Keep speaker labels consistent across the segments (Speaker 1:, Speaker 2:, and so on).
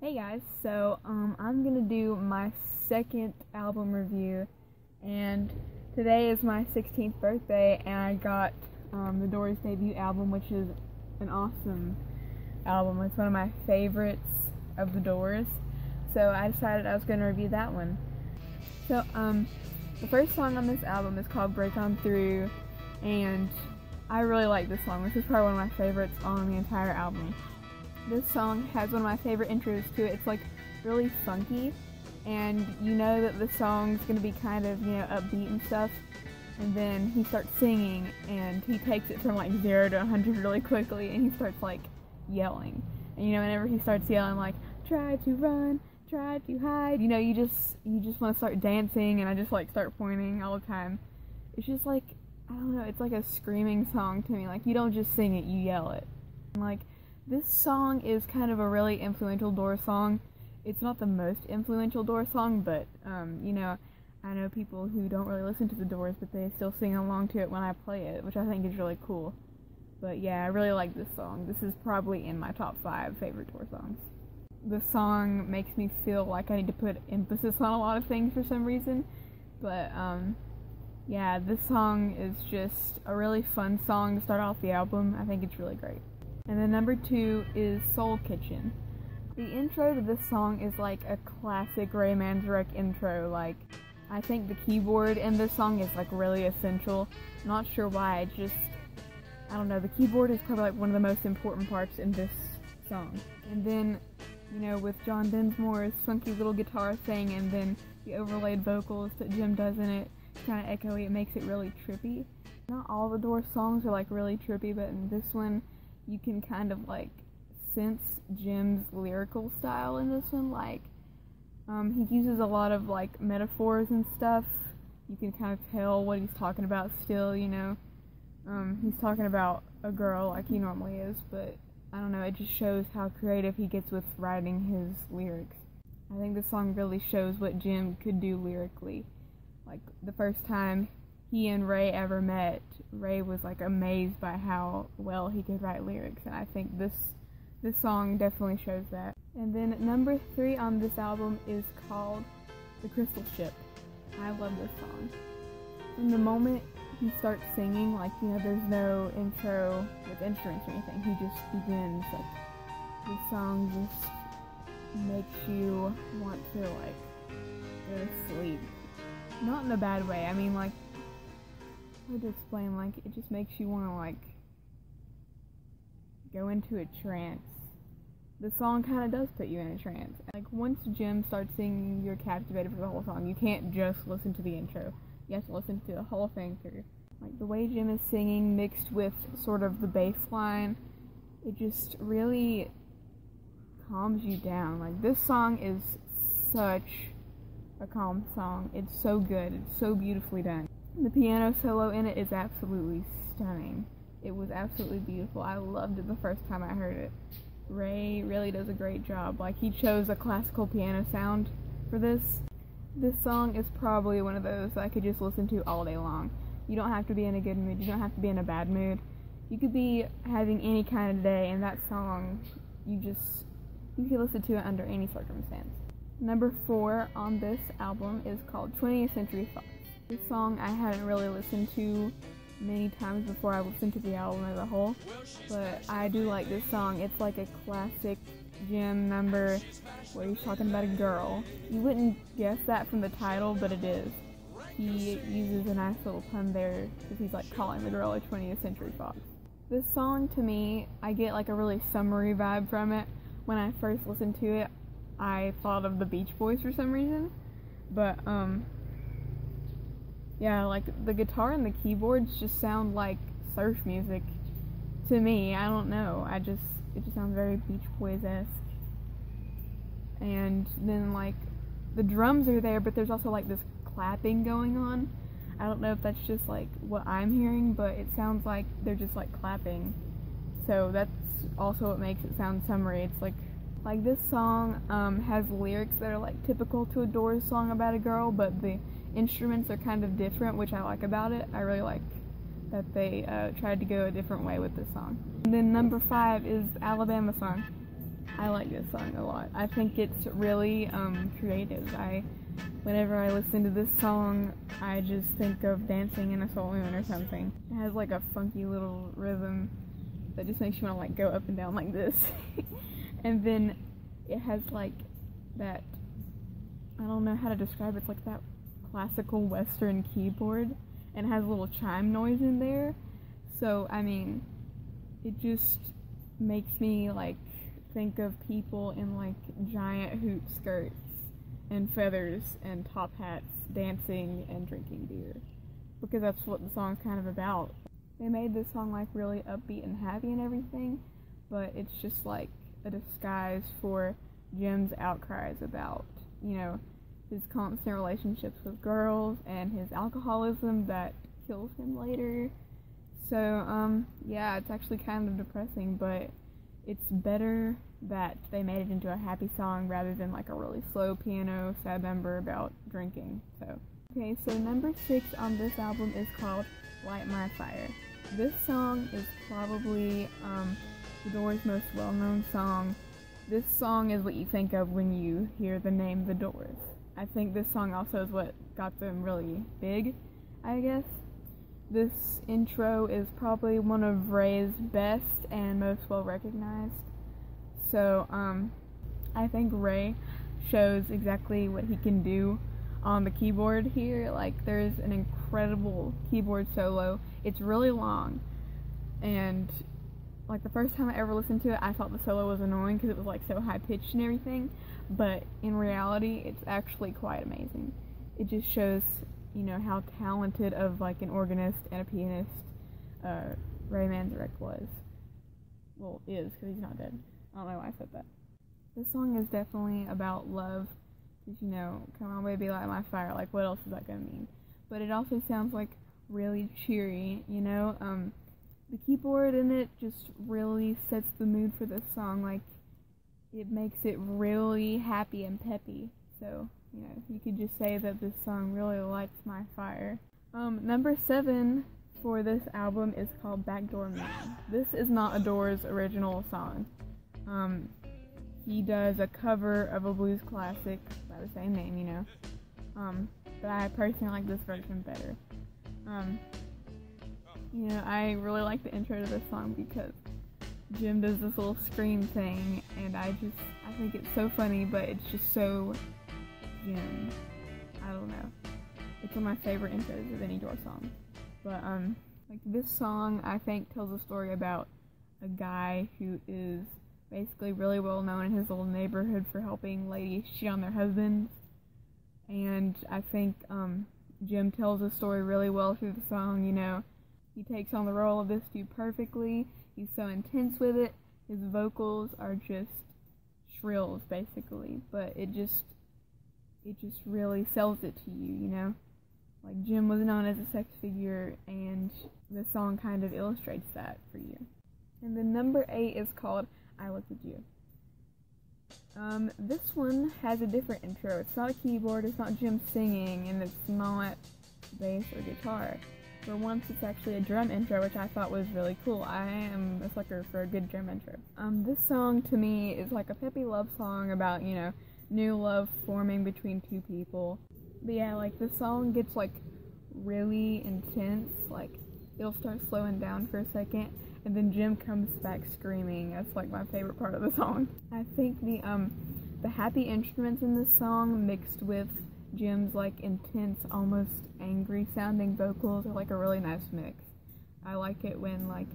Speaker 1: Hey guys, so I'm gonna do my second album review, and today is my 16th birthday, and I got the Doors' debut album, which is an awesome album. It's one of my favorites of the Doors, so I decided I was gonna review that one. So the first song on this album is called Break On Through, and I really like this song. This is probably one of my favorites on the entire album. This song has one of my favorite intros to it. It's like really funky, and you know that the song's gonna be kind of, upbeat and stuff, and then he starts singing and he takes it from like 0 to 100 really quickly, and he starts like yelling. And whenever he starts yelling like, try to run, try to hide, you just want to start dancing, and I just like start pointing all the time. It's just like, I don't know, it's like a screaming song to me. Like, you don't just sing it, you yell it. And like, this song is kind of a really influential Doors song. It's not the most influential Doors song, but, I know people who don't really listen to the Doors, but they still sing along to it when I play it, which I think is really cool. But yeah, I really like this song. This is probably in my top 5 favorite Doors songs. The song makes me feel like I need to put emphasis on a lot of things for some reason, but, yeah, this song is just a really fun song to start off the album. I think it's really great. And then number 2 is Soul Kitchen. The intro to this song is like a classic Ray Manzarek intro. Like, I think the keyboard in this song is like really essential. Not sure why, I don't know, the keyboard is probably like one of the most important parts in this song. And then, with John Densmore's funky little guitar thing, and then the overlaid vocals that Jim does in it, kind of echoey, it makes it really trippy. Not all the Doors songs are like really trippy, but in this one, you can kind of like sense Jim's lyrical style in this one. Like, he uses a lot of like metaphors and stuff. You can kind of tell what he's talking about still, he's talking about a girl like he normally is, but I don't know, it just shows how creative he gets with writing his lyrics. I think this song really shows what Jim could do lyrically. Like, the first time he and Ray ever met, Ray was like amazed by how well he could write lyrics, and I think this song definitely shows that. And then number 3 on this album is called The Crystal Ship. I love this song. From the moment he starts singing, like, there's no intro with instruments or anything, he just begins, like, the song just makes you want to, like, go to sleep. Not in a bad way, I mean, like, hard to explain, like, it just makes you want to, like, go into a trance. The song kind of does put you in a trance. Like, once Jim starts singing, you're captivated for the whole song. You can't just listen to the intro. You have to listen to the whole thing through. Like, the way Jim is singing mixed with sort of the bass line, it just really calms you down. Like, this song is such a calm song. It's so good. It's so beautifully done. The piano solo in it is absolutely stunning. It was absolutely beautiful. I loved it the first time I heard it. Ray really does a great job. Like, he chose a classical piano sound for this. This song is probably one of those that I could just listen to all day long. You don't have to be in a good mood. You don't have to be in a bad mood. You could be having any kind of day, and that song, you can listen to it under any circumstance. Number 4 on this album is called 20th Century Fox. This song I hadn't really listened to many times before I listened to the album as a whole, but I do like this song. It's like a classic Jim number where he's talking about a girl. You wouldn't guess that from the title, but it is. He uses a nice little pun there because he's like calling the girl a 20th Century Fox. This song, to me, I get like a really summery vibe from it. When I first listened to it, I thought of the Beach Boys for some reason, but yeah, like, the guitar and the keyboards just sound like surf music to me. I don't know, it just sounds very Beach Boys-esque. And then, like, the drums are there, but there's also like this clapping going on. I don't know if that's just like what I'm hearing, but it sounds like they're just like clapping. So that's also what makes it sound summery. It's like this song has lyrics that are like typical to a Doors song about a girl, but the instruments are kind of different, which I like about it. I really like that they tried to go a different way with this song. And then number 5 is the Alabama song. I like this song a lot. I think it's really creative. Whenever I listen to this song, I just think of dancing in a full moon or something. It has like a funky little rhythm that just makes you want to like go up and down like this. And then it has like that, I don't know how to describe it, it's like that classical western keyboard, and it has a little chime noise in there. So I mean, it just makes me like think of people in like giant hoop skirts and feathers and top hats dancing and drinking beer, because that's what the song's kind of about. They made this song like really upbeat and happy and everything, but it's just like a disguise for Jim's outcries about, you know, his constant relationships with girls and his alcoholism that kills him later. So yeah, it's actually kind of depressing, but it's better that they made it into a happy song rather than like a really slow piano sad number about drinking. So okay, so number 6 on this album is called Light My Fire. This song is probably The Doors' most well-known song. This song is what you think of when you hear the name The Doors. I think this song also is what got them really big, I guess. This intro is probably one of Ray's best and most well-recognized. So, I think Ray shows exactly what he can do on the keyboard here. Like, there's an incredible keyboard solo. It's really long, and like the first time I ever listened to it, I thought the solo was annoying because it was like so high-pitched and everything, but in reality, it's actually quite amazing. It just shows, you know, how talented of like an organist and a pianist Ray Manzarek was. Well, is, because he's not dead. I don't know why I said that. This song is definitely about love, because, you know, come on baby, light my fire, like what else is that gonna mean? But it also sounds like really cheery, you know? The keyboard in it just really sets the mood for this song. Like, it makes it really happy and peppy. So, you know, you could just say that this song really lights my fire. Number 7 for this album is called Backdoor Man. This is not a Doors original song. He does a cover of a blues classic by the same name, you know. But I personally like this version better. You know, I really like the intro to this song because Jim does this little scream thing, and I think it's so funny, but it's just so Jim. I don't know. It's one of my favorite intros of any Doors song. But, like, this song, I think, tells a story about a guy who is basically really well known in his little neighborhood for helping ladies cheat on their husbands. And I think, Jim tells the story really well through the song, you know. He takes on the role of this dude perfectly. He's so intense with it. His vocals are just shrills, basically. But it just really sells it to you, you know? Like, Jim was known as a sex figure, and this song kind of illustrates that for you. And then number 8 is called I Looked at You. This one has a different intro. It's not a keyboard, it's not Jim singing, and it's not bass or guitar. For once, it's actually a drum intro, which I thought was really cool. I am a sucker for a good drum intro. This song, to me, is like a peppy love song about, you know, new love forming between two people. But yeah, like, the song gets, like, really intense. Like, it'll start slowing down for a second, and then Jim comes back screaming. That's, like, my favorite part of the song. I think the happy instruments in this song mixed with Jim's, like, intense, almost angry-sounding vocals are, like, a really nice mix. I like it when, like,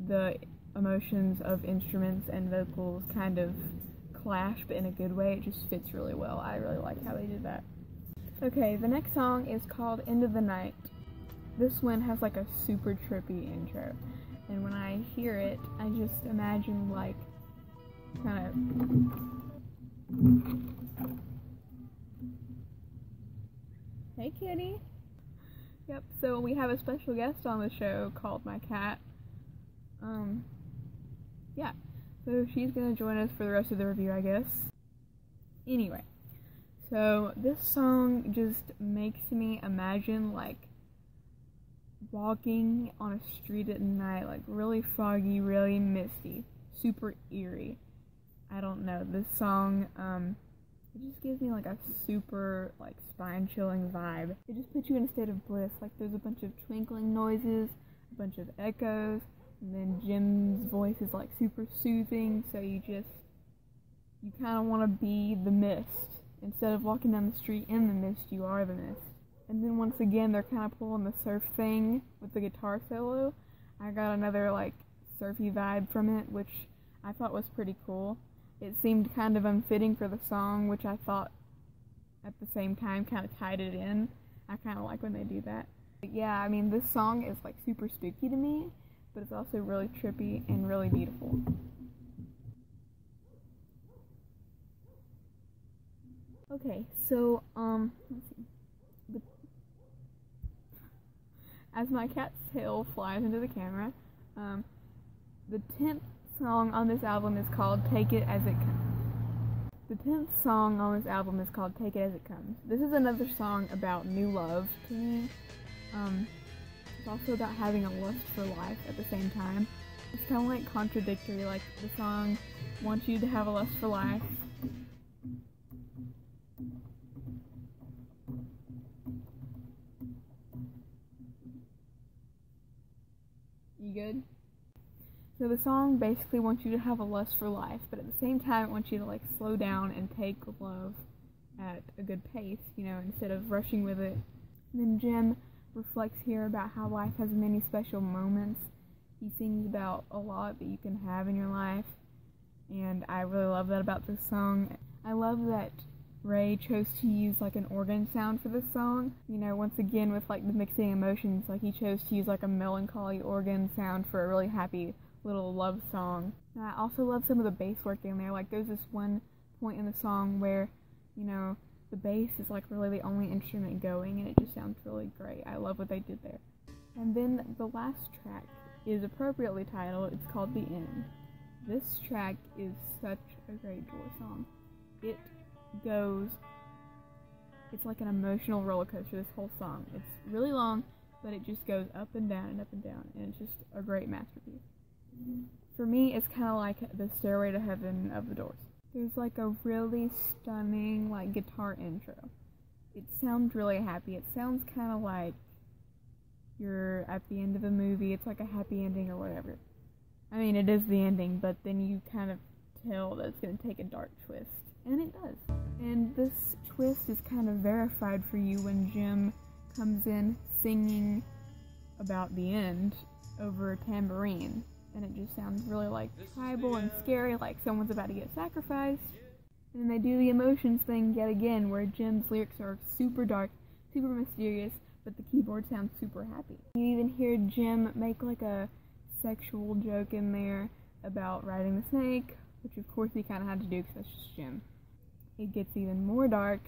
Speaker 1: the emotions of instruments and vocals kind of clash, but in a good way. It just fits really well. I really like how they did that. Okay, the next song is called End of the Night. This one has, like, a super trippy intro, and when I hear it, I just imagine, like, kind of... Hey, kitty! Yep, so we have a special guest on the show called my cat. Yeah, so she's gonna join us for the rest of the review, I guess. Anyway, so this song just makes me imagine, like, walking on a street at night, like, really foggy, really misty, super eerie. I don't know, this song, it just gives me like a super like spine-chilling vibe. It just puts you in a state of bliss. Like there's a bunch of twinkling noises, a bunch of echoes, and then Jim's voice is like super soothing, so you kind of want to be the mist. Instead of walking down the street in the mist, you are the mist. And then once again, they're kind of pulling the surf thing with the guitar solo. I got another like surfy vibe from it, which I thought was pretty cool. It seemed kind of unfitting for the song, which I thought at the same time kind of tied it in. I kind of like when they do that. But yeah, I mean, this song is like super spooky to me, but it's also really trippy and really beautiful. Okay, so, let's see. As my cat's tail flies into the camera, the 10th song on this album is called Take It As It Comes. The 10th song on this album is called Take It As It Comes. This is another song about new love to me. It's also about having a lust for life at the same time. It's kind of like contradictory, like the song wants you to have a lust for life. You good? So the song basically wants you to have a lust for life, but at the same time it wants you to like slow down and take love at a good pace, you know, instead of rushing with it. And then Jim reflects here about how life has many special moments. He sings about a lot that you can have in your life, and I really love that about this song. I love that Ray chose to use like an organ sound for this song. You know, once again with like the mixing emotions, like he chose to use like a melancholy organ sound for a really happy little love song. And I also love some of the bass work in there. Like there's this one point in the song where, you know, the bass is like really the only instrument going, and it just sounds really great. I love what they did there. And then the last track is appropriately titled, it's called The End. This track is such a great joy song. It's like an emotional roller coaster, this whole song. It's really long, but it just goes up and down and up and down, and it's just a great masterpiece. For me, it's kind of like the Stairway to Heaven of the Doors. There's like a really stunning like guitar intro. It sounds really happy. It sounds kind of like you're at the end of a movie. It's like a happy ending or whatever. I mean, it is the ending, but then you kind of tell that it's going to take a dark twist. And it does. And this twist is kind of verified for you when Jim comes in singing about the end over a tambourine. And it just sounds really like tribal and scary, like someone's about to get sacrificed. And then they do the emotions thing yet again, where Jim's lyrics are super dark, super mysterious, but the keyboard sounds super happy. You even hear Jim make like a sexual joke in there about riding the snake, which of course he kind of had to do because that's just Jim. It gets even more dark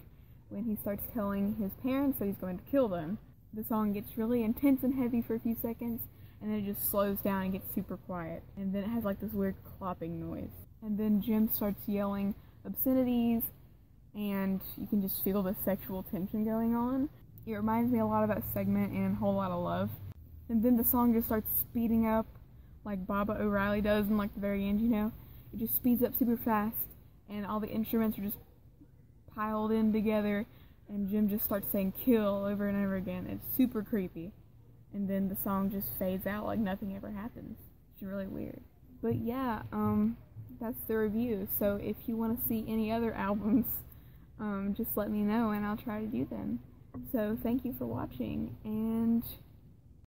Speaker 1: when he starts telling his parents that he's going to kill them. The song gets really intense and heavy for a few seconds, and then it just slows down and gets super quiet. And then it has like this weird clopping noise. And then Jim starts yelling obscenities, and you can just feel the sexual tension going on. It reminds me a lot of that segment in Whole Lotta Love. And then the song just starts speeding up like Baba O'Reilly does in like the very end, you know? It just speeds up super fast, and all the instruments are just piled in together, and Jim just starts saying kill over and over again. It's super creepy. And then the song just fades out like nothing ever happens. It's really weird. But yeah, that's the review. So if you want to see any other albums, just let me know and I'll try to do them. So thank you for watching, and